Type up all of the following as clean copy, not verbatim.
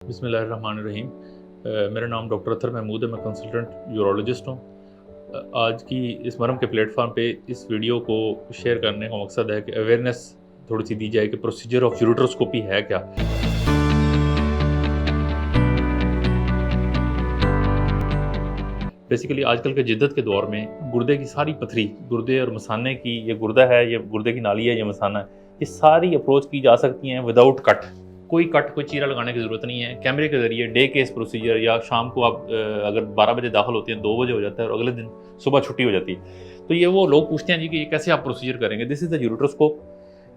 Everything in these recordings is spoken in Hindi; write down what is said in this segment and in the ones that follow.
बिस्मिल्लाहिर्रहमानिर्रहीम। मेरा नाम डॉक्टर अतर महमूद है। मैं कंसल्टेंट यूरोलॉजिस्ट हूँ। आज की इस मरम के प्लेटफॉर्म पे इस वीडियो को शेयर करने का मकसद है कि अवेयरनेस थोड़ी सी दी जाए कि प्रोसीजर ऑफ यूरोट्रोस्कोपी है क्या। बेसिकली आजकल के जिद्दत के दौर में गुर्दे की सारी पथरी, गुर्दे और मसाने की, ये गुर्दा है, ये गुर्दे की नाली है, ये मसाना है, ये सारी अप्रोच की जा सकती हैं विदाउट कट। कोई चीरा लगाने की ज़रूरत नहीं है। कैमरे के ज़रिए डे केस प्रोसीजर, या शाम को आप अगर 12 बजे दाखिल होती हैं 2 बजे हो जाता है और अगले दिन सुबह छुट्टी हो जाती है। तो ये वो लोग पूछते हैं जी कि ये कैसे आप प्रोसीजर करेंगे। This is the ureteroscope.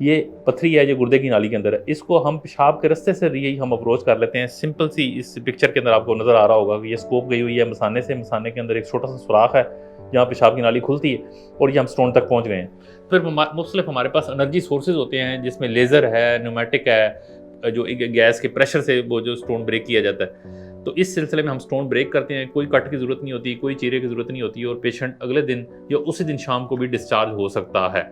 ये पथरी है जो गुर्दे की नाली के अंदर है, इसको हम पेशाब के रास्ते से यही हम अप्रोच कर लेते हैं। सिंपल सी इस पिक्चर के अंदर आपको नज़र आ रहा होगा कि ये स्कोप गई हुई है मसाने से, मसाने के अंदर एक छोटा सा सुराख है जहाँ पेशाब की नाली खुलती है और ये हम स्टोन तक पहुँच गए हैं। फिर मुख्तलिफ हमारे पास एनर्जी सोर्सेज होते हैं जिसमें लेज़र है, न्यूमेटिक है, जो गैस के प्रेशर से वो जो स्टोन ब्रेक किया जाता है। तो इस सिलसिले में हम स्टोन ब्रेक करते हैं। कोई कट की ज़रूरत नहीं होती, कोई चीरे की ज़रूरत नहीं होती और पेशेंट अगले दिन या उसी दिन शाम को भी डिस्चार्ज हो सकता है।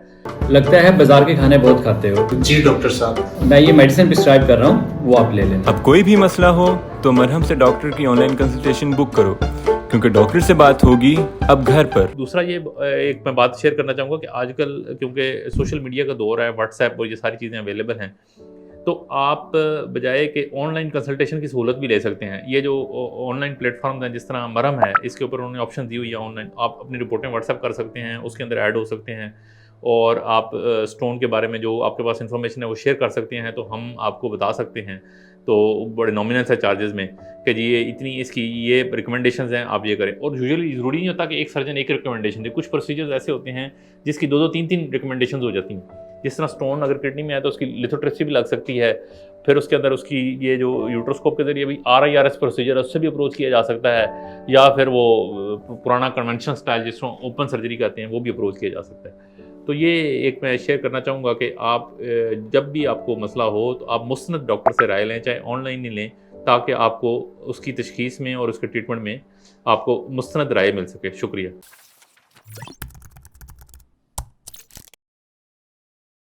लगता है बाजार के खाने बहुत खाते हो। जी डॉक्टर साहब, मैं ये मेडिसिन प्रिस्क्राइब कर रहा हूँ, वो आप ले लें। अब कोई भी मसला हो तो मरहम से डॉक्टर की ऑनलाइन कंसल्टेशन बुक करो, क्योंकि डॉक्टर से बात होगी अब घर पर। दूसरा ये एक मैं बात शेयर करना चाहूँगा कि आजकल क्योंकि सोशल मीडिया का दौर है, व्हाट्सएप और ये सारी चीज़ें अवेलेबल हैं, तो आप बजाय कि ऑनलाइन कंसल्टेशन की सहूलत भी ले सकते हैं। ये जो ऑनलाइन प्लेटफॉर्म हैं जिस तरह मरहम है, इसके ऊपर उन्होंने ऑप्शन दी हुई है। ऑनलाइन आप अपनी रिपोर्टें व्हाट्सएप कर सकते हैं, उसके अंदर ऐड हो सकते हैं और आप स्टोन के बारे में जो आपके पास इंफॉर्मेशन है वो शेयर कर सकते हैं, तो हम आपको बता सकते हैं। तो बड़े नॉमिनल है चार्जेस में कि जी ये इतनी इसकी ये रिकमेंडेशंस हैं, आप ये करें। और यूजुअली ज़रूरी नहीं होता कि एक सर्जन एक रिकमेंडेशन दे। कुछ प्रोसीजर्स ऐसे होते हैं जिसकी 2-2, 3-3 रिकमेंडेशंस हो जाती हैं। जिस तरह स्टोन अगर किडनी में है तो उसकी लिथोट्रिप्सी भी लग सकती है। फिर उसके अंदर उसकी ये जो यूट्रोस्कोप के जरिए भी RIRS प्रोसीजर है उससे भी अप्रोच किया जा सकता है, या फिर वो पुराना कन्वेंशनल स्टाइल जिसको ओपन सर्जरी कहते हैं वो भी अप्रोच किया जा सकता है। तो ये एक मैं शेयर करना चाहूँगा कि आप जब भी आपको मसला हो तो आप मुस्तनद डॉक्टर से राय लें, चाहे ऑनलाइन ही लें, ताकि आपको उसकी तशख़ीस में और उसके ट्रीटमेंट में आपको मुस्तनद राय मिल सके। शुक्रिया।